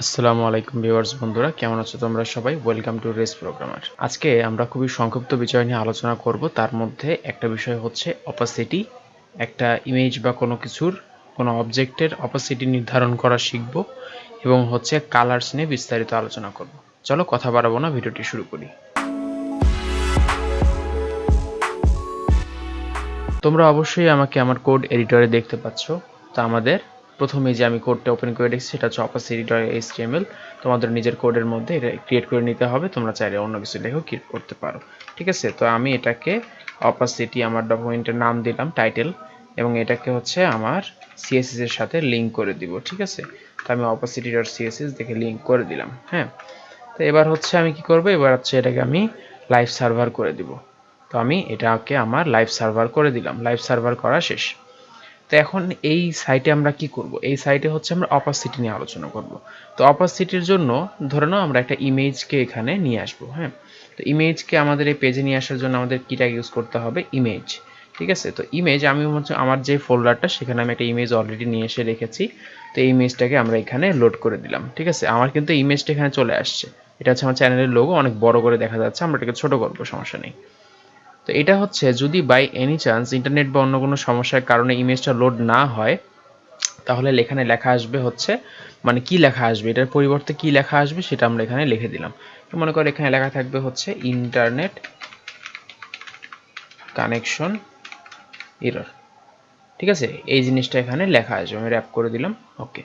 আসসালামু আলাইকুম ভিউয়ার্স বন্ধুরা, কেমন আছো তোমরা সবাই? Welcome to RezProgrammer। আজকে আমরা খুবই সংক্ষিপ্ত বিষয় নিয়ে আলোচনা করব। তার মধ্যে একটা বিষয় হচ্ছে অপাসিটি। একটা ইমেজ বা কোনো কিছুর কোনো অবজেক্টের অপাসিটি নির্ধারণ করা শিখব এবং হচ্ছে কালার্স নিয়ে বিস্তারিত আলোচনা করব। চলো কথা বাড়াবো না, ভিডিওটি শুরু করি। তোমরা অবশ্যই আমাকে আমার কোড এডিটরে দেখতে পাচ্ছ। তো আমাদের প্রথমে যে আমি কোডটা ওপেন করে রেখেছি সেটা হচ্ছে opacity.html। তোমাদের নিজের কোডের মধ্যে এটা ক্রিয়েট করে নিতে হবে। তোমরা চাইলে অন্য কিছু লিখেও ক্রিয়েট করতে পারো, ঠিক আছে? তো আমি এটাকে opacity আমার ডকুমেন্টের নাম দিলাম টাইটেল, এবং এটাকে হচ্ছে আমার CSS এর সাথে লিঙ্ক করে দিব, ঠিক আছে? তো আমি opacity.css দেখে লিঙ্ক করে দিলাম। হ্যাঁ, তো এবার হচ্ছে আমি কি করব, এবার হচ্ছে এটাকে আমি লাইভ সার্ভার করে দিব। তো আমি এটাকে আমার লাইভ সার্ভার করে দিলাম। লাইভ সার্ভার করা শেষ। তো এখন এই সাইটে আমরা কি করব? এই সাইটে হচ্ছে আমরা অপাসিটি নিয়ে আলোচনা করব। তো অপাসিটির জন্য ধরে নাও আমরা একটা ইমেজকে এখানে নিয়ে আসবো। হ্যাঁ, তো ইমেজকে আমাদের এই পেজে নিয়ে আসার জন্য আমাদের কিটা ইউজ করতে হবে? ইমেজ, ঠিক আছে? তো ইমেজ আমি হচ্ছে আমার যে ফোল্ডারটা সেখানে আমি একটা ইমেজ অলরেডি নিয়ে এসে রেখেছি। তো এই ইমেজটাকে আমরা এখানে লোড করে দিলাম, ঠিক আছে? আমার কিন্তু ইমেজটা এখানে চলে আসছে। এটা হচ্ছে আমার চ্যানেলের লোগো, অনেক বড় করে দেখা যাচ্ছে। আমরা এটাকে ছোট করবো, সমস্যা নেই। তো এটা হচ্ছে যদি বাই এনি চান্স ইন্টারনেট বা অন্য কোনো সমস্যার কারণে ইমেজটা লোড না হয়, তাহলে এখানে লেখা আসবে হচ্ছে, মানে কি লেখা আসবে, এটার পরিবর্তে কি লেখা আসবে সেটা আমরা এখানে লিখে দিলাম। তো মনে করো এখানে লেখা থাকবে হচ্ছে ইন্টারনেট কানেকশন এরর, ঠিক আছে? এই জিনিসটা এখানে লেখা আসবে, আমি র্যাপ করে দিলাম। ওকে।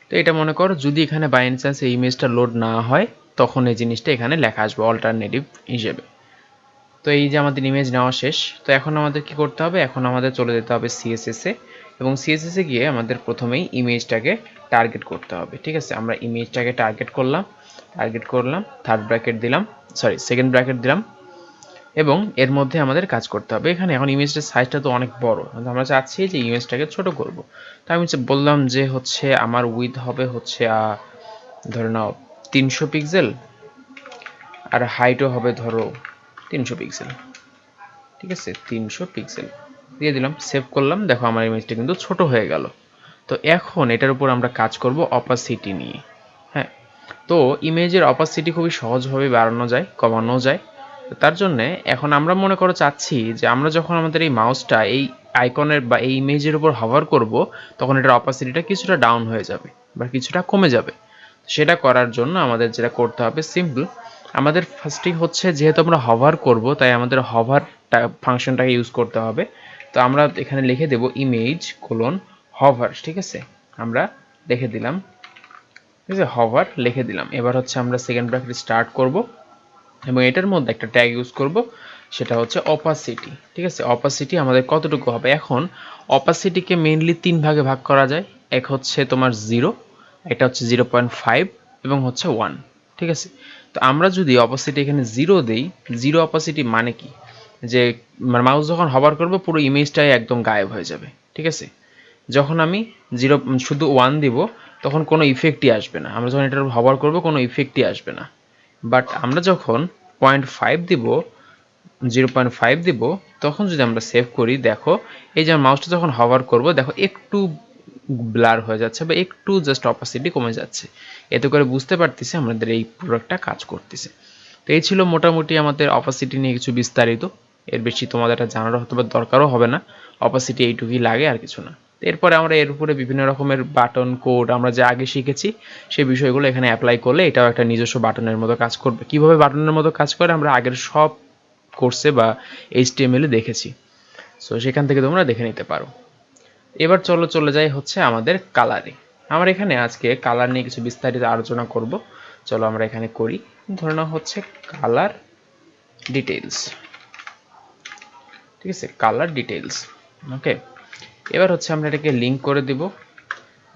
তো এটা মনে করো যদি এখানে বাই এনি চান্স এই ইমেজটা লোড না হয়, তখন এই জিনিসটা এখানে লেখা আসবে অল্টারনেটিভ হিসেবে। তো এই যে আমাদের ইমেজ নেওয়া শেষ। তো এখন আমাদের কি করতে হবে? এখন আমাদের চলে যেতে হবে CSS-এ, এবং CSS-এ গিয়ে আমাদের প্রথমেই ইমেজটাকে টার্গেট করতে হবে, ঠিক আছে? আমরা ইমেজটাকে টার্গেট করলাম, থার্ড ব্র্যাকেট দিলাম, সরি সেকেন্ড ব্র্যাকেট দিলাম, এবং এর মধ্যে আমাদের কাজ করতে হবে। এখানে এখন ইমেজটার সাইজটা তো অনেক বড়, আমরা চাচ্ছি যে ইমেজটাকে ছোট করব। তো আমি বললাম যে হচ্ছে আমার উইথ হবে হচ্ছে ধরে নাও 300 পিক্সেল, আর হাইটও হবে ধরো 300 পিক্সেল, ঠিক আছে? 300 পিক্সেল দিয়ে দিলাম, সেভ করলাম। দেখো আমার ইমেজটা কিন্তু ছোট হয়ে গেল। তো এখন এটার উপর আমরা কাজ করব অপাসিটি নিয়ে। হ্যাঁ, তো ইমেজের অপাসিটি খুবই সহজভাবে বাড়ানো যায়, কমানো যায়। তার জন্য এখন আমরা মনে করো চাচ্ছি যে আমরা যখন আমাদের এই মাউসটা এই আইকনের বা এই ইমেজের উপর হভার করব, তখন এটার অপাসিটিটা কিছুটা ডাউন হয়ে যাবে বা কিছুটা কমে যাবে। সেটা করার জন্য আমাদের যেটা করতে হবে সিম্পল, আমাদের ফার্স্টেই হচ্ছে যেহেতু আমরা হভার করব, তাই আমাদের হভার ফাংশনটাকে ইউজ করতে হবে। তো আমরা এখানে লিখে দেব ইমেজ কোলন হভার, ঠিক আছে? আমরা লিখে দিলাম, ঠিক আছে, হভার লিখে দিলাম। এবার হচ্ছে আমরা সেকেন্ড ব্র্যাকেট স্টার্ট করব, এবং এটার মধ্যে একটা ট্যাগ ইউজ করব, সেটা হচ্ছে অপাসিটি, ঠিক আছে? অপাসিটি আমাদের কতটুকু হবে? এখন অপাসিটিকে মেইনলি 3 ভাগে ভাগ করা যায়। এক হচ্ছে তোমার 0, এটা হচ্ছে 0.5, এবং হচ্ছে 1, ঠিক আছে? তো আমরা যদি অপাসিটি এখানে 0 দেই, 0 অপাসিটি মানে কি? যে মাউস যখন হভার করব পুরো ইমেজটাই একদম গায়েব হয়ে যাবে, ঠিক আছে? যখন আমি 0 শুধু 1 দিব, তখন কোনো ইফেক্টই আসবে না। আমরা যখন এটার হভার করব কোনো ইফেক্টই আসবে না। বাট আমরা যখন 0.5 দিব, 0.5 দিব, তখন যদি আমরা সেভ করি, দেখো এই যে মাউসটা যখন হভার করব, দেখো একটু ব্লার হয়ে যাচ্ছে বা একটু জাস্ট অপাসিটি কমে যাচ্ছে। এতে করে বুঝতে পারতেছি আমাদের এই প্রোডাক্টটা কাজ করতেছে। তো এই ছিল মোটামুটি আমাদের অপাসিটি নিয়ে কিছু বিস্তারিত। এর বেশি তোমাদের এটা জানার হয়তো বা দরকারও হবে না। অপাসিটি এইটুকুই লাগে, আর কিছু না। এরপরে আমরা এর উপরে বিভিন্ন রকমের বাটন কোড আমরা যে আগে শিখেছি সেই বিষয়গুলো এখানে অ্যাপ্লাই করলে এটাও একটা নিজস্ব বাটনের মতো কাজ করবে। কিভাবে বাটনের মতো কাজ করে আমরা আগের সব কোর্সে বা HTML-এ দেখেছি। সো সেখান থেকে তোমরা দেখে নিতে পারো। এবার চলে যাই হচ্ছে আমাদের কালারে। আমরা এখানে আজকে কালার নিয়ে কিছু বিস্তারিত আলোচনা করব। চলো আমরা এখানে করি। ধরে নাও হচ্ছে কালার ডিটেইলস, ঠিক আছে? কালার ডিটেইলস, ওকে। এবার হচ্ছে আমরা এটাকে লিঙ্ক করে দিব।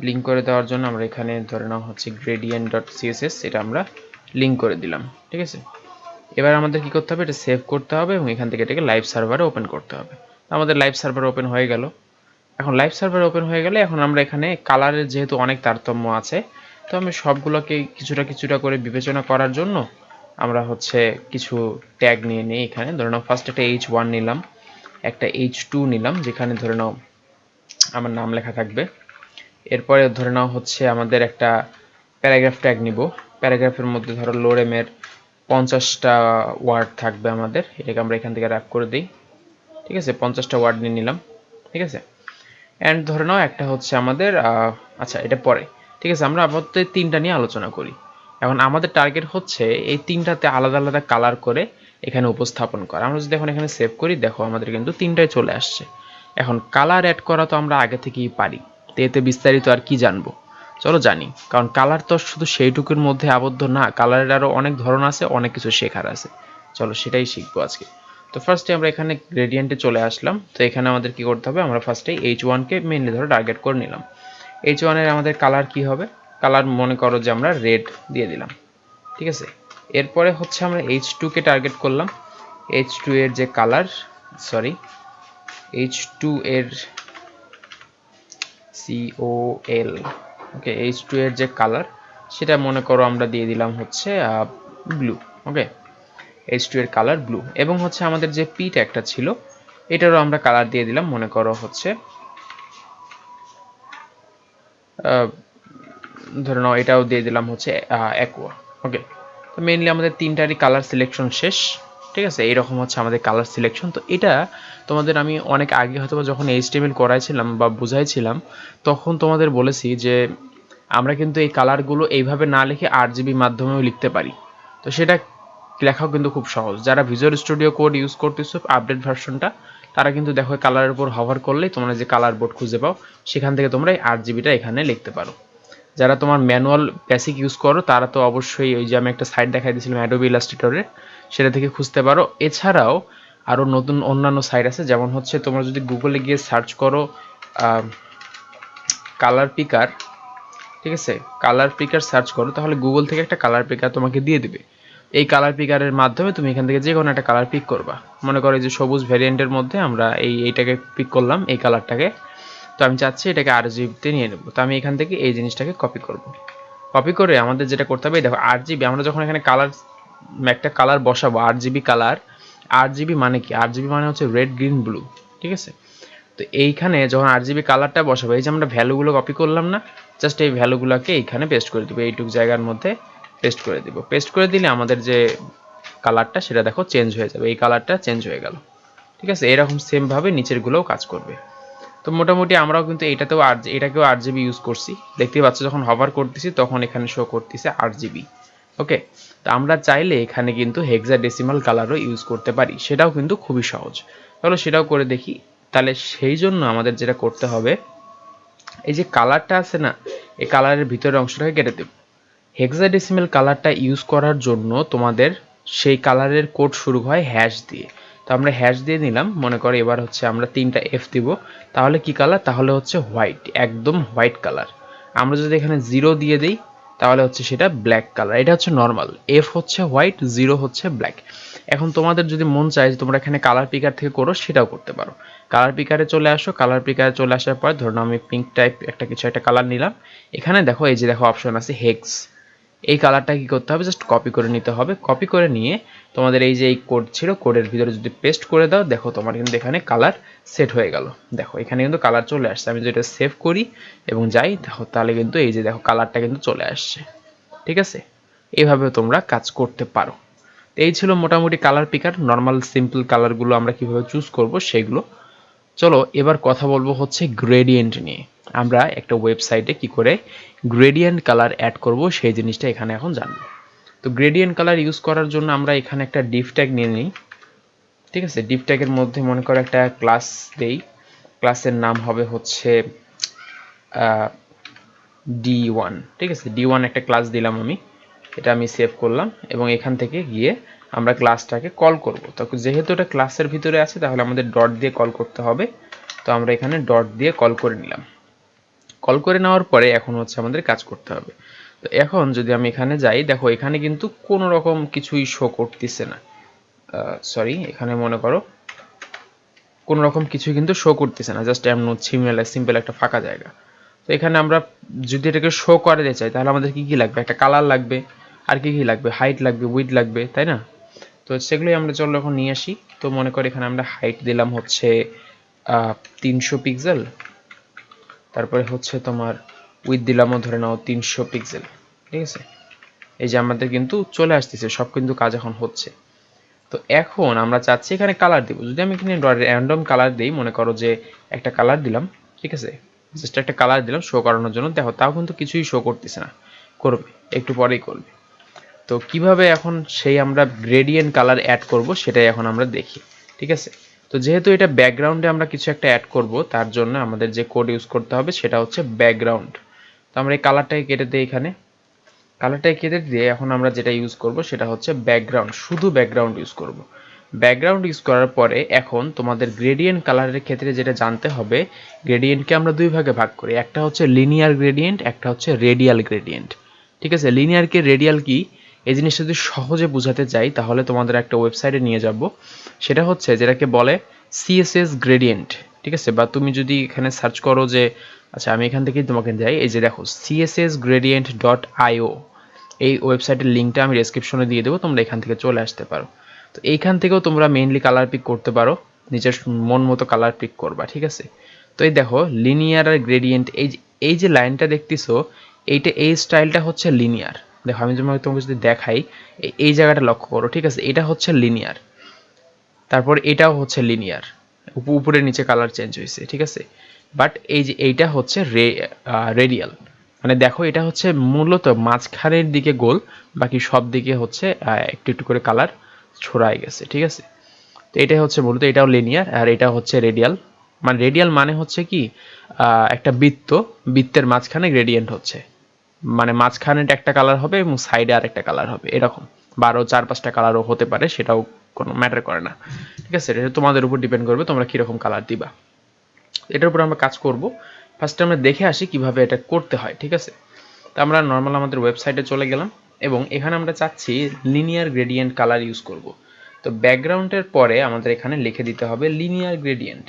লিঙ্ক করে দেওয়ার জন্য আমরা এখানে ধরে নাও হচ্ছে gradient.css, এটা আমরা লিঙ্ক করে দিলাম, ঠিক আছে? এবার আমাদের কি করতে হবে? এটা সেভ করতে হবে, এবং এখান থেকে এটাকে লাইভ সার্ভারে ওপেন করতে হবে। আমাদের লাইভ সার্ভার ওপেন হয়ে গেল। এখন লাইভ সার্ভার ওপেন হয়ে গেলে এখন আমরা এখানে কালারের যেহেতু অনেক তারতম্য আছে, তো আমি সবগুলোকে কিছুটা করে বিবেচনা করার জন্য আমরা হচ্ছে কিছু ট্যাগ নিয়ে নিই এখানে। ধরে নাও ফার্স্ট একটা H1 নিলাম, একটা H2 নিলাম, যেখানে ধরে নাও আমার নাম লেখা থাকবে। এরপরে ধরে নাও হচ্ছে আমাদের একটা প্যারাগ্রাফ ট্যাগ নিব। প্যারাগ্রাফের মধ্যে ধরো লোরেম এর 50টা ওয়ার্ড থাকবে আমাদের, এটাকে আমরা এখান থেকে র্যাপ করে দিই। ঠিক আছে, 50টা ওয়ার্ড নিয়ে নিলাম। ঠিক আছে, অ্যান্ড ধরে নাও একটা হচ্ছে আমাদের আচ্ছা এটা পরে। ঠিক আছে, আমরা আপাতত তিনটা নিয়ে আলোচনা করি। এখন আমাদের টার্গেট হচ্ছে এই তিনটাতে আলাদা আলাদা কালার করে এখানে উপস্থাপন করা। আমরা যদি এখন এখানে সেভ করি, দেখো আমাদের কিন্তু তিনটায় চলে আসছে। এখন কালার অ্যাড করা তো আমরা আগে থেকেই পারি, তো এতে বিস্তারিত আর কি জানবো, চলো জানি। কারণ কালার তো শুধু সেইটুকুর মধ্যে আবদ্ধ না, কালারের আরও অনেক ধরন আছে, অনেক কিছু শেখার আছে। চলো সেটাই শিখবো আজকে। তো ফার্স্টে আমরা এখানে গ্রেডিয়েন্টে চলে আসলাম। তো এখানে আমাদের কি করতে হবে, আমরা ফার্স্টে H1কে মেইনলি ধরে টার্গেট করে নিলাম। H1 এর আমাদের কালার কি হবে, কালার মনে করো যে আমরা রেড দিয়ে দিলাম। ঠিক আছে, এরপরে হচ্ছে আমরা H2কে টার্গেট করলাম। H2 এর যে কালার, সরি H2 এর COL, ওকে, H2 এর যে কালার সেটা মনে করো আমরা দিয়ে দিলাম হচ্ছে ব্লু। ওকে, H2 এর কালার ব্লু। এবং হচ্ছে আমাদের যে পি ট্যাগটা ছিল এটারও আমরা কালার দিয়ে দিলাম, মনে করো হচ্ছে ধরে নাও এটাও দিয়ে দিলাম হচ্ছে অ্যাকোয়া। ওকে, তো মেইনলি আমাদের তিনটারই কালার সিলেকশন শেষ। ঠিক আছে, এইরকম হচ্ছে আমাদের কালার সিলেকশন। তো এটা তোমাদের আমি অনেক আগে হয়তো যখন HTML করাইছিলাম বা বুঝাইছিলাম, তখন তোমাদের বলেছি যে আমরা কিন্তু এই কালারগুলো এইভাবে না লিখে RGB মাধ্যমেও লিখতে পারি। তো সেটা লেখাও কিন্তু খুব সহজ। যারা ভিজুয়াল স্টুডিও কোড ইউজ করতেছো আপডেট ভার্সনটা, তারা কিন্তু দেখো কালারের উপর হভার করলেই তোমরা যে কালার বোর্ড খুঁজে পাও, সেখান থেকে তোমরা এই RGBটা এখানে লিখতে পারো। যারা তোমার ম্যানুয়াল বেসিক ইউজ করো তারা তো অবশ্যই ওই যে আমি একটা সাইট দেখাই দিয়েছিলাম অ্যাডোবি ইলাস্ট্রেটরে, সেটা থেকে খুঁজতে পারো। এছাড়াও আরও নতুন অন্যান্য সাইট আছে, যেমন হচ্ছে তোমরা যদি গুগলে গিয়ে সার্চ করো কালার পিকার, ঠিক আছে, কালার পিকার সার্চ করো, তাহলে গুগল থেকে একটা কালার পিকার তোমাকে দিয়ে দিবে। এই কালার পিকারের মাধ্যমে তুমি এখান থেকে যে কোনো একটা কালার পিক করবা। মনে করো যে সবুজ ভ্যারিয়েন্টের মধ্যে আমরা এইটাকে পিক করলাম, এই কালারটাকে। তো আমি চাচ্ছি এটাকে RGBতে নিয়ে নেব। তো আমি এখান থেকে এই জিনিসটাকে কপি করব। কপি করে আমাদের যেটা করতে হবে, দেখো RGB, আমরা যখন এখানে কালার একটা কালার বসাবো RGB কালার, RGB মানে কি, RGB মানে হচ্ছে রেড গ্রিন ব্লু। ঠিক আছে, তো এইখানে যখন RGB কালারটা বসাবো, এই যে আমরা ভ্যালুগুলো কপি করলাম না, জাস্ট এই ভ্যালুগুলোকে এইখানে পেস্ট করে দেবো, এইটুক জায়গার মধ্যে পেস্ট করে দিব। পেস্ট করে দিলে আমাদের যে কালারটা সেটা দেখো চেঞ্জ হয়ে যাবে, এই কালারটা চেঞ্জ হয়ে গেল। ঠিক আছে, এরকম সেমভাবে নিচেরগুলোও কাজ করবে। তো মোটামুটি আমরাও কিন্তু এটাকেও RGB ইউজ করছি। দেখতেই পাচ্ছ যখন হভার করতেছি তখন এখানে শো করতেছে RGB। ওকে, তো আমরা চাইলে এখানে কিন্তু হেক্সাডেসিমাল কালারও ইউজ করতে পারি, সেটাও কিন্তু খুবই সহজ। তাহলে সেটাও করে দেখি। তাহলে সেই জন্য আমাদের যেটা করতে হবে, এই যে কালারটা আছে না, এই কালারের ভিতরের অংশটাকে কেটে দেব। হেক্সাডেসিমাল কালারটা ইউজ করার জন্য তোমাদের সেই কালারের কোড শুরু হয় হ্যাশ দিয়ে। তো আমরা হ্যাশ দিয়ে নিলাম, মনে করো এবার হচ্ছে আমরা 3টা F দিব। তাহলে কি কালার, তাহলে হচ্ছে হোয়াইট, একদম হোয়াইট কালার। আমরা যদি এখানে 0 দিয়ে দিই তাহলে হচ্ছে সেটা ব্ল্যাক কালার। এটা হচ্ছে নর্মাল, F হচ্ছে হোয়াইট, 0 হচ্ছে ব্ল্যাক। এখন তোমাদের যদি মন চায় যে তোমরা এখানে কালার পিকার থেকে করো, সেটাও করতে পারো। কালার পিকারে চলে আসো, কালার পিকারে চলে আসার পর ধরুন আমি পিঙ্ক টাইপ একটা কিছু একটা কালার নিলাম। এখানে দেখো এই যে দেখো অপশন আছে হেক্স, এই কালারটা কি করতে হবে, জাস্ট কপি করে নিতে হবে। কপি করে নিয়ে তোমাদের এই যে এই কোড ছিল, কোডের ভিতরে যদি পেস্ট করে দাও, দেখো তোমার কিন্তু এখানে কালার সেট হয়ে গেল। দেখো এখানে কিন্তু কালার চলে আসছে। আমি যদি এটা সেভ করি এবং যাই, দেখো তাহলে কিন্তু এই যে দেখো কালারটা কিন্তু চলে আসছে। ঠিক আছে, এইভাবেও তোমরা কাজ করতে পারো। এই ছিল মোটামুটি কালার পিকার। নর্মাল সিম্পল কালারগুলো আমরা কিভাবে চুজ করব সেগুলো। চলো এবার কথা বলবো হচ্ছে গ্রেডিয়েন্ট নিয়ে। আমরা একটা ওয়েবসাইটে কি করে গ্রেডিয়েন্ট কালার অ্যাড করব সেই জিনিসটা এখানে এখন জানবো। তো গ্রেডিয়েন্ট কালার ইউজ করার জন্য আমরা এখানে একটা ডিভ ট্যাগ নিয়ে নিই। ঠিক আছে, ডিভ ট্যাগের মধ্যে মনে করো একটা ক্লাস দেই। ক্লাসের নাম হবে হচ্ছে D1। ঠিক আছে, D1 একটা ক্লাস দিলাম আমি, এটা আমি সেভ করলাম এবং এখান থেকে গিয়ে আমরা ক্লাসটাকে কল করব। তো যেহেতু এটা ক্লাসের ভিতরে আছে তাহলে আমাদের ডট দিয়ে কল করতে হবে। তো আমরা এখানে ডট দিয়ে কল করে নিলাম। কল করে নেওয়ার পরে এখন হচ্ছে আমাদের কাজ করতে হবে। তো এখন যদি আমি এখানে যাই, দেখো এখানে কিন্তু কোনো রকম কিছুই শো করতেছে না। সরি, এখানে মনে করো কোনো রকম কিছুই কিন্তু শো করতেছে না, জাস্ট এমন সিম্পল একটা ফাঁকা জায়গা। তো এখানে আমরা যদি এটাকে শো করাতে চাই তাহলে আমাদের কি কি লাগবে, একটা কালার লাগবে, আর কি কি লাগবে, হাইট লাগবে, উইডথ লাগবে, তাই না? তো সেগুলোই আমরা চলো এখন নিয়ে আসি। তো মনে করি এখানে আমরা হাইট দিলাম হচ্ছে 300 পিক্সেল, তারপরে হচ্ছে তোমার উইথ দিলামও ধরে নাও 300 পিক্সেল। ঠিক আছে, এই যে আমাদের কিন্তু চলে আসতেছে, সব কিন্তু কাজ এখন হচ্ছে। তো এখন আমরা চাচ্ছি এখানে কালার দিব। যদি আমি এখানে র্যান্ডম কালার দিই, মনে করো যে একটা কালার দিলাম, ঠিক আছে, জাস্ট একটা কালার দিলাম শো করানোর জন্য, দেখো তাও কিন্তু কিছুই শো করতেছে না, করবে একটু পরেই করবে। তো কিভাবে এখন সেই আমরা গ্রেডিয়েন্ট কালার অ্যাড করব সেটাই এখন আমরা দেখি, ঠিক আছে। তো যেহেতু এটা ব্যাকগ্রাউন্ডে আমরা কিছু একটা অ্যাড করব, তার জন্য আমাদের যে কোড ইউজ করতে হবে সেটা হচ্ছে ব্যাকগ্রাউন্ড। তো আমরা এই কালারটাকে কেটে দিই, এখানে কালারটাকে কেটে দিয়ে এখন আমরা যেটা ইউজ করব সেটা হচ্ছে ব্যাকগ্রাউন্ড, শুধু ব্যাকগ্রাউন্ড ইউজ করব। ব্যাকগ্রাউন্ড ইউজ করার পরে এখন তোমাদের গ্রেডিয়েন্ট কালারের ক্ষেত্রে যেটা জানতে হবে, গ্রেডিয়েন্টকে আমরা দুই ভাগে ভাগ করি, একটা হচ্ছে লিনিয়ার গ্রেডিয়েন্ট, একটা হচ্ছে রেডিয়াল গ্রেডিয়েন্ট। ঠিক আছে, লিনিয়ার কি রেডিয়াল কি, এই জিনিসটা যদি সহজে বোঝাতে চাই তাহলে তোমাদের একটা ওয়েবসাইটে নিয়ে যাব, সেটা হচ্ছে যেটাকে বলে সিএসএস গ্রেডিয়েন্ট। ঠিক আছে, বা তুমি যদি এখানে সার্চ করো যে, আচ্ছা আমি এখান থেকেই তোমাকে যাই, এই যে দেখো cssgradient.io, এই ওয়েবসাইটের লিঙ্কটা আমি ডেসক্রিপশনে দিয়ে দেবো, তোমরা এখান থেকে চলে আসতে পারো। তো এইখান থেকেও তোমরা মেইনলি কালার পিক করতে পারো, নিজের মন মতো কালার পিক করবা, ঠিক আছে। তো এই দেখো লিনিয়ার আর গ্রেডিয়েন্ট, এই যে লাইনটা দেখতেছো, এই স্টাইলটা হচ্ছে লিনিয়ার। দেখো আমি তোমাকে যদি দেখাই, এই জায়গাটা লক্ষ্য করো, ঠিক আছে, এটা হচ্ছে লিনিয়ার, তারপর এটাও হচ্ছে লিনিয়ার, উপরে নিচে কালার চেঞ্জ হয়েছে, ঠিক আছে। বাট এই যে এইটা হচ্ছে রেডিয়াল, মানে দেখো এটা হচ্ছে মূলত মাঝখানের দিকে গোল, বাকি সব দিকে হচ্ছে একটু একটু করে কালার ছড়ায় গেছে, ঠিক আছে। তো এটাই হচ্ছে মূলত, এটাও লিনিয়ার আর এটা হচ্ছে রেডিয়াল। মানে রেডিয়াল মানে হচ্ছে কি, একটা বৃত্তের মাঝখানে গ্রেডিয়েন্ট হচ্ছে, মানে মাঝখানে একটা কালার হবে এবং সাইডে আর একটা কালার হবে, এরকম। বা আরও 4-5টা কালারও হতে পারে, সেটাও কোনো ম্যাটার করে না, ঠিক আছে। এটা তোমাদের উপর ডিপেন্ড করবে তোমরা কীরকম কালার দিবা, এটার উপর আমরা কাজ করব। ফার্স্টে আমরা দেখে আসি কিভাবে এটা করতে হয়, ঠিক আছে। তো আমরা নর্মাল আমাদের ওয়েবসাইটে চলে গেলাম এবং এখানে আমরা চাচ্ছি লিনিয়ার গ্রেডিয়েন্ট কালার ইউজ করব। তো ব্যাকগ্রাউন্ডের পরে আমাদের এখানে লিখে দিতে হবে লিনিয়ার গ্রেডিয়েন্ট।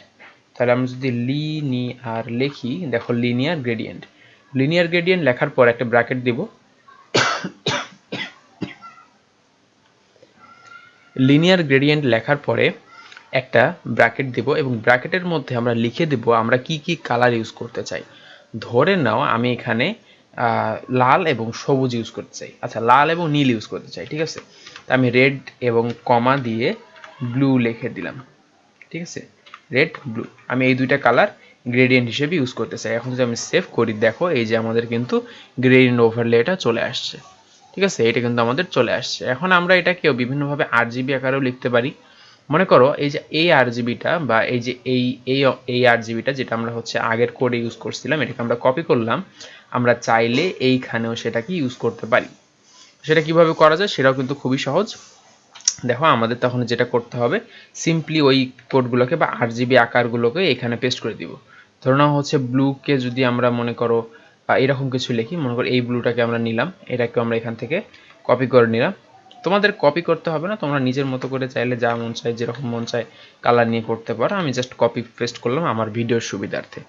তাহলে আমরা যদি লিনিয়ার লিখি, দেখো লিনিয়ার গ্রেডিয়েন্ট, লিনিয়ার গ্রেডিয়েন্ট লেখার পর একটা ব্র্যাকেট দিব, লিনিয়ার গ্রেডিয়েন্ট লেখার পরে একটা ব্র্যাকেট দেব এবং ব্র্যাকেটের মধ্যে আমরা লিখে দেব আমরা কি কি কালার ইউজ করতে চাই। ধরে নাও আমি এখানে লাল এবং সবুজ ইউজ করতে চাই, আচ্ছা লাল এবং নীল ইউজ করতে চাই, ঠিক আছে। তা আমি রেড এবং কমা দিয়ে ব্লু লিখে দিলাম, ঠিক আছে, রেড ব্লু, আমি এই দুইটা কালার গ্রেডিয়েন্ট হিসেবে ইউজ করতে চাই। এখন যদি আমি সেভ করি, দেখো এই যে আমাদের কিন্তু গ্রেডিয়েন্ট ওভারলেটা চলে আসছে, ঠিক আছে, এটা কিন্তু আমাদের চলে আসছে। এখন আমরা এটাকেও বিভিন্নভাবে আরজিবি আকারেও লিখতে পারি। মনে করো এই যে এই আরজিবিটা বা এই যে এই আরজিবিটা যেটা আমরা হচ্ছে আগের কোডে ইউজ করছিলাম, এটাকে আমরা কপি করলাম, আমরা চাইলে এইখানেও সেটাকে ইউজ করতে পারি। সেটা কিভাবে করা যায় সেটাও কিন্তু খুবই সহজ। দেখো আমাদের তখন যেটা করতে হবে, সিম্পলি ওই কোডগুলোকে বা আরজিবি আকারগুলোকে এখানে পেস্ট করে দিব। ধরো না হচ্ছে ব্লুকে যদি আমরা মনে করো এরকম কিছু লিখি, মনে করো এই ব্লুটাকে আমরা নিলাম, এটাকে আমরা এখান থেকে কপি করে নিলাম। তোমাদের কপি করতে হবে না, তোমরা নিজের মতো করে চাইলে যা মন চায় যেরকম মন চায় কালার নিয়ে করতে পারো, আমি জাস্ট কপি পেস্ট করলাম আমার ভিডিওর সুবিধার্থে,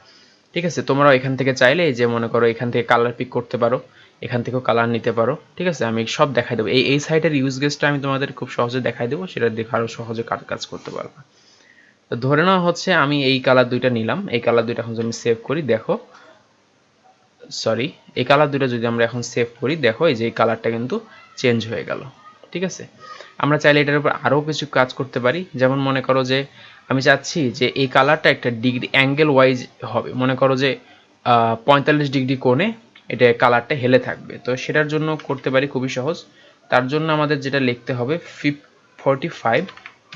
ঠিক আছে। তোমরাও এখান থেকে চাইলে এই যে মনে করো এখান থেকে কালার পিক করতে পারো, এখান থেকেও কালার নিতে পারো, ঠিক আছে। আমি সব দেখাই দেবো, এই সাইটের ইউজ কেসটা আমি তোমাদের খুব সহজে দেখাই দেবো, সেটা দেখে আরও সহজে কাজ করতে পারবে। তো ধরে নেওয়া হচ্ছে আমি এই কালার দুইটা নিলাম, এই কালার দুইটা এখন যদি আমি সেভ করি, দেখো সরি, এই কালার দুইটা যদি আমরা এখন সেভ করি, দেখো এই যে এই কালারটা কিন্তু চেঞ্জ হয়ে গেল, ঠিক আছে। আমরা চাইলে এটার উপর আরও কিছু কাজ করতে পারি, যেমন মনে করো যে আমি চাচ্ছি যে এই কালারটা একটা ডিগ্রি অ্যাঙ্গেল ওয়াইজ হবে, মনে করো যে 45 ডিগ্রি কোণে এটা কালারটা হেলে থাকবে। তো সেটার জন্য করতে পারি খুবই সহজ। তার জন্য আমাদের যেটা লিখতে হবে 45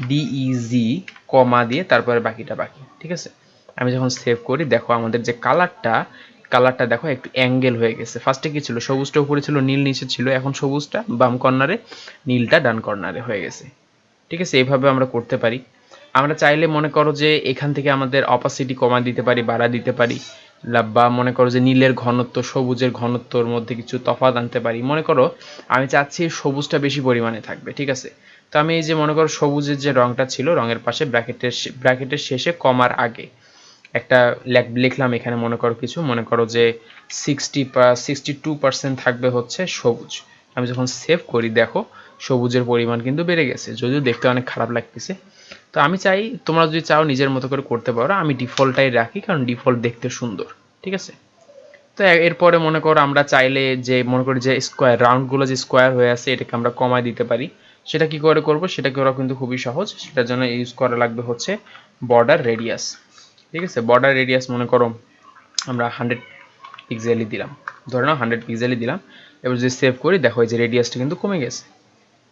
ডিইজি কমা দিয়ে তারপরে বাকিটা বাকি, ঠিক আছে। আমি যখন সেভ করি, দেখো আমাদের যে কালারটা দেখো একটু অ্যাঙ্গেল হয়ে গেছে। ফার্স্টে কি ছিল, সবুজটা উপরে ছিল, নীল নিচে ছিল, এখন সবুজটা বাম কর্নারে, নীলটা ডান কর্নারে হয়ে গেছে, ঠিক আছে। এইভাবে আমরা করতে পারি। আমরা চাইলে মনে করো যে এখান থেকে আমাদের অপাসিটি কমা দিতে পারি, বাড়া দিতে পারি, বা মনে করো যে নীলের ঘনত্ব সবুজের ঘনত্বর মধ্যে কিছু তফাৎ আনতে পারি। মনে করো আমি চাচ্ছি সবুজটা বেশি পরিমাণে থাকবে, ঠিক আছে। তো আমি এই যে মনে করো সবুজের যে রংটা ছিল, রঙের পাশে ব্র্যাকেটের শেষে কমার আগে একটা লিখলাম এখানে, মনে করো কিছু, মনে করো যে 62% থাকবে হচ্ছে সবুজ। আমি যখন সেভ করি, দেখো সবুজের পরিমাণ কিন্তু বেড়ে গেছে, যদিও দেখতে অনেক খারাপ লাগতেছে। তো আমি চাই তোমরা যদি চাও নিজের মতো করে করতে পারো, আমি ডিফল্টটাই রাখি কারণ ডিফল্ট দেখতে সুন্দর, ঠিক আছে। তো এরপরে মনে করো আমরা চাইলে যে মনে করি যে স্কোয়ার রাউন্ডগুলো যে স্কোয়ার হয়ে আছে এটাকে আমরা কমায় দিতে পারি। সেটা কি করে করব, সেটা করা কিন্তু খুবই সহজ। সেটার জন্য ইউজ করা লাগবে হচ্ছে বর্ডার রেডিয়াস। ঠিক আছে, বর্ডার রেডিয়াস মনে করো আমরা 100 পিক্সেলই দিলাম, ধরে নাও 100 পিক্সেলই দিলাম। এবার যদি সেভ করি দেখো এই যে রেডিয়াসটা কিন্তু কমে গেছে।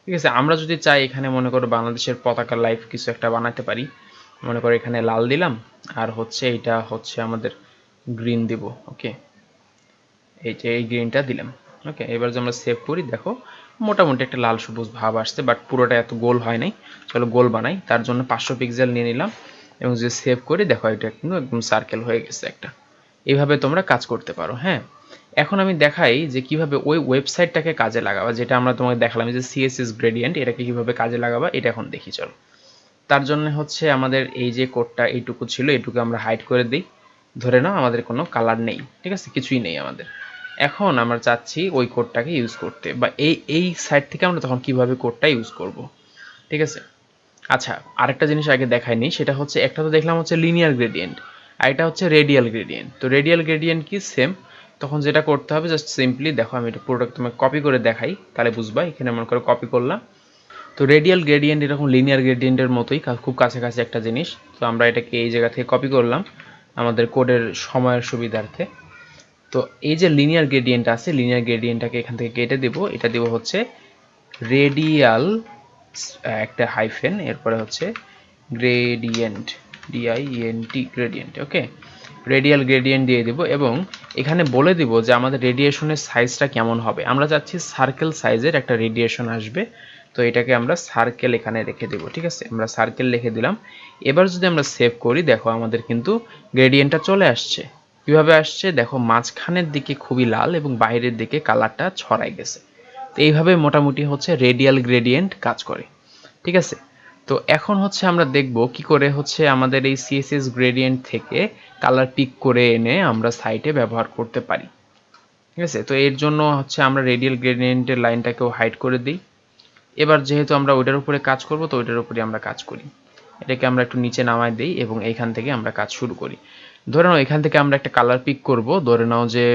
ঠিক আছে, আমরা যদি চাই এখানে মনে করো বাংলাদেশের পতাকা লাইভ কিছু একটা বানাতে পারি। মনে করো এখানে লাল দিলাম আর হচ্ছে এটা হচ্ছে আমাদের গ্রিন দিব। ওকে, এই যে এই গ্রিনটা দিলাম। ওকে, এবার যদি আমরা সেভ করি দেখো মোটামুটি একটা লাল সবুজ ভাব আসছে, বাট পুরোটা এত গোল হয় নাই। চলো গোল বানাই, তার জন্য 500 পিক্সেল নিয়ে নিলাম এবং যদি সেভ করি দেখো এটা কিন্তু একদম সার্কেল হয়ে গেছে একটা। এইভাবে তোমরা কাজ করতে পারো। হ্যাঁ, এখন আমি দেখাই যে কিভাবে ওই ওয়েবসাইটটাকে কাজে লাগাবা, যেটা আমরা তোমাকে দেখালাম যে সিএসএস গ্রেডিয়েন্ট, এটাকে কিভাবে কাজে লাগাবা এটা এখন দেখি চলো। তার জন্য হচ্ছে আমাদের এই যে কোডটা এইটুকু ছিল, এইটুকু আমরা হাইড করে দিই। ধরে নাও আমাদের কোনো কালার নেই, ঠিক আছে, কিছুই নেই আমাদের। এখন আমরা চাচ্ছি ওই কোডটাকে ইউজ করতে, বা এই সাইট থেকে আমরা তখন কিভাবে কোডটা ইউজ করব। ঠিক আছে, আচ্ছা আরেকটা জিনিস আগে দেখাইনি, সেটা হচ্ছে একটা তো দেখলাম হচ্ছে লিনিয়ার গ্রেডিয়েন্ট, আর এটা হচ্ছে রেডিয়াল গ্রেডিয়েন্ট। তো রেডিয়াল গ্রেডিয়েন্ট কি সেম, তখন যেটা করতে হবে জাস্ট সিম্পলি দেখো আমি এটা পুরোটা তোমাকে কপি করে দেখাই তাহলে বুঝবা। এখানে মনে করে কপি করলাম। তো রেডিয়াল গ্রেডিয়েন্ট এরকম লিনিয়ার গ্রেডিয়েন্টের মতোই, খুব কাছাকাছি একটা জিনিস। তো আমরা এটাকে এই জায়গা থেকে কপি করলাম আমাদের কোডের সময়ের সুবিধার্থে। তো এই যে লিনিয়ার গ্রেডিয়েন্ট আছে, লিনিয়ার গ্রেডিয়েন্টটাকে এখান থেকে কেটে দেব, এটা দেব হচ্ছে রেডিয়াল একটা হাইফেন, এরপরে হচ্ছে গ্রেডিয়েন্ট, ডিআইএনটি গ্রেডিয়েন্ট। ওকে, রেডিয়াল গ্রেডিয়েন্ট দিয়ে দিব এবং এখানে বলে দিব যে আমাদের রেডিয়েশনের সাইজটা কেমন হবে। আমরা চাচ্ছি সার্কেল সাইজের একটা রেডিয়েশন আসবে, তো এটাকে আমরা সার্কেল এখানে রেখে দেব। ঠিক আছে, আমরা সার্কেল লিখে দিলাম। এবার যদি আমরা সেভ করি দেখো আমাদের কিন্তু গ্রেডিয়েন্টটা চলে আসছে। কিভাবে আসছে দেখো, মাঝখানের দিকে খুবই লাল এবং বাইরের দিকে কালারটা ছড়াই গেছে। তো এইভাবে মোটামুটি হচ্ছে রেডিয়াল গ্রেডিয়েন্ট কাজ করে। ঠিক আছে, তো এখন হচ্ছে আমরা দেখব কি করে হচ্ছে আমাদের এই সিএসএস গ্রেডিয়েন্ট থেকে কালার পিক করে এনে আমরা সাইটে ব্যবহার করতে পারি। ঠিক আছে, তো এর জন্য হচ্ছে আমরা রেডিয়াল গ্রেডিয়েন্টের লাইনটাকেও হাইড করে দিই। এবার যেহেতু আমরা ওইটার উপরে কাজ করব, তো ওইটার উপরে আমরা কাজ করি। এটাকে আমরা একটু নিচে নামায় দিই এবং এইখান থেকে আমরা কাজ শুরু করি। ধরে নাও এখান থেকে আমরা একটা কালার পিক করব, ধরে নাও যে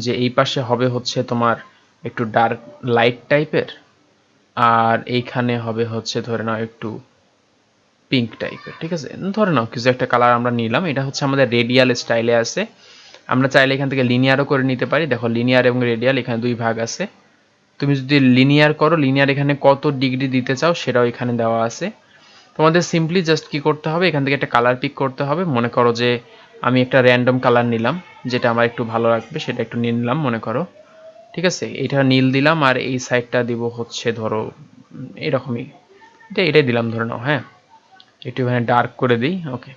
যে এই পাশে হবে হচ্ছে তোমার একটু ডার্ক লাইট টাইপের, আর এইখানে হবে হচ্ছে ধরে নাও একটু পিঙ্ক টাইপের। ঠিক আছে, ধরে নাও কিছু একটা কালার আমরা নিলাম, এটা হচ্ছে আমাদের রেডিয়াল স্টাইলে আছে। আমরা চাইলে এখান থেকে লিনিয়ারও করে নিতে পারি। দেখো লিনিয়ার এবং রেডিয়াল এখানে দুই ভাগ আছে। তুমি যদি লিনিয়ার করো, লিনিয়ার এখানে কত ডিগ্রি দিতে চাও সেটাও এখানে দেওয়া আছে। তোমাদের সিম্পলি জাস্ট কি করতে হবে, এখান থেকে একটা কালার পিক করতে হবে। মনে করো যে আমি একটা র্যান্ডম কালার নিলাম, যেটা আমার একটু ভালো লাগবে সেটা একটু নিয়ে নিলাম মনে করো। ঠিক আছে, এটা নীল দিলাম আর এই সাইডটা দিব হচ্ছে ধরো এরকমই, এটাই দিলাম ধরে নাও। হ্যাঁ, একটু এখানে ডার্ক করে দিই। ওকে,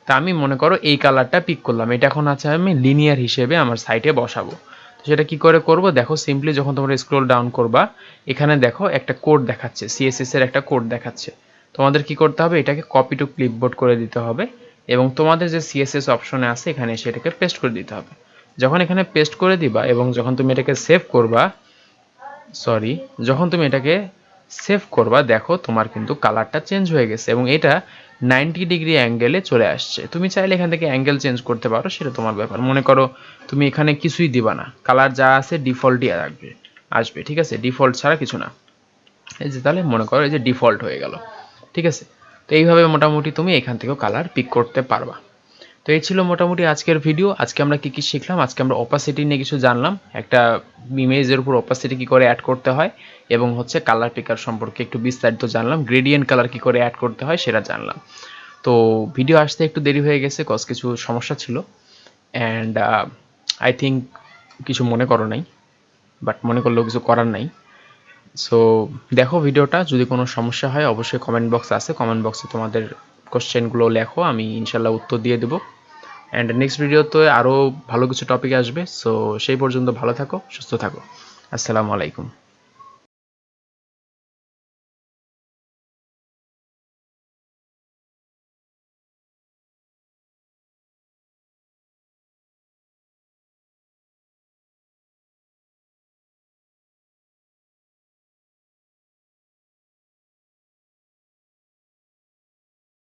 তা আমি মনে করো এই কালারটা পিক করলাম, এটা এখন আছে আমি লিনিয়ার হিসেবে আমার সাইটে বসাবো। তো সেটা কি করে করব দেখো, সিম্পলি যখন তোমরা স্ক্রল ডাউন করবা এখানে দেখো একটা কোড দেখাচ্ছে, সিএসএস এর একটা কোড দেখাচ্ছে। তোমাদের কি করতে হবে, এটাকে কপি টু ক্লিপবোর্ড করে দিতে হবে এবং তোমাদের যে সিএসএস অপশনে আছে এখানে সেটাকে পেস্ট করে দিতে হবে। যখন এখানে পেস্ট করে দিবা এবং যখন তুমি এটাকে সেভ করবা, যখন তুমি এটাকে সেভ করবা দেখো তোমার কিন্তু কালারটা চেঞ্জ হয়ে গেছে এবং এটা 90 ডিগ্রি অ্যাঙ্গেলে চলে আসছে। তুমি চাইলে এখান থেকে অ্যাঙ্গেল চেঞ্জ করতে পারো, সেটা তোমার ব্যাপার। মনে করো তুমি এখানে কিছুই দিবা না, কালার যা আছে ডিফল্টই আসবে। ঠিক আছে, ডিফল্ট ছাড়া কিছু না। এই যে তাহলে মনে করো এই যে ডিফল্ট হয়ে গেল। ঠিক আছে, তো এইভাবে মোটামুটি তুমি এখান থেকেও কালার পিক করতে পারবা। তো এই ছিল মোটামুটি আজকের ভিডিও। আজকে আমরা কি শিখলাম, আজকে আমরা অপাসিটি নিয়ে কিছু জানলাম, একটা ইমেজের উপর অপাসিটি কি করে অ্যাড করতে হয় এবং হচ্ছে কালার পিকার সম্পর্কে একটু বিস্তারিত জানলাম, গ্রেডিয়েন্ট কালার কি করে অ্যাড করতে হয় সেটা জানলাম। তো ভিডিও আসতে একটু দেরি হয়ে গেছে, কজ কিছু সমস্যা ছিল, অ্যান্ড আই থিঙ্ক কিছু মনে করো নাই, বাট মনে করলেও কিছু করার নাই। সো দেখো ভিডিওটা, যদি কোনো সমস্যা হয় অবশ্যই কমেন্ট বক্স আছে, কমেন্ট বক্সে তোমাদের কোশ্চেনগুলো লেখো, আমি ইনশাল্লাহ উত্তর দিয়ে দেবো। অ্যান্ড নেক্সট ভিডিওতে আরও ভালো কিছু টপিক আসবে। সো সেই পর্যন্ত ভালো থাকো, সুস্থ থাকো। আসসালামু আলাইকুম।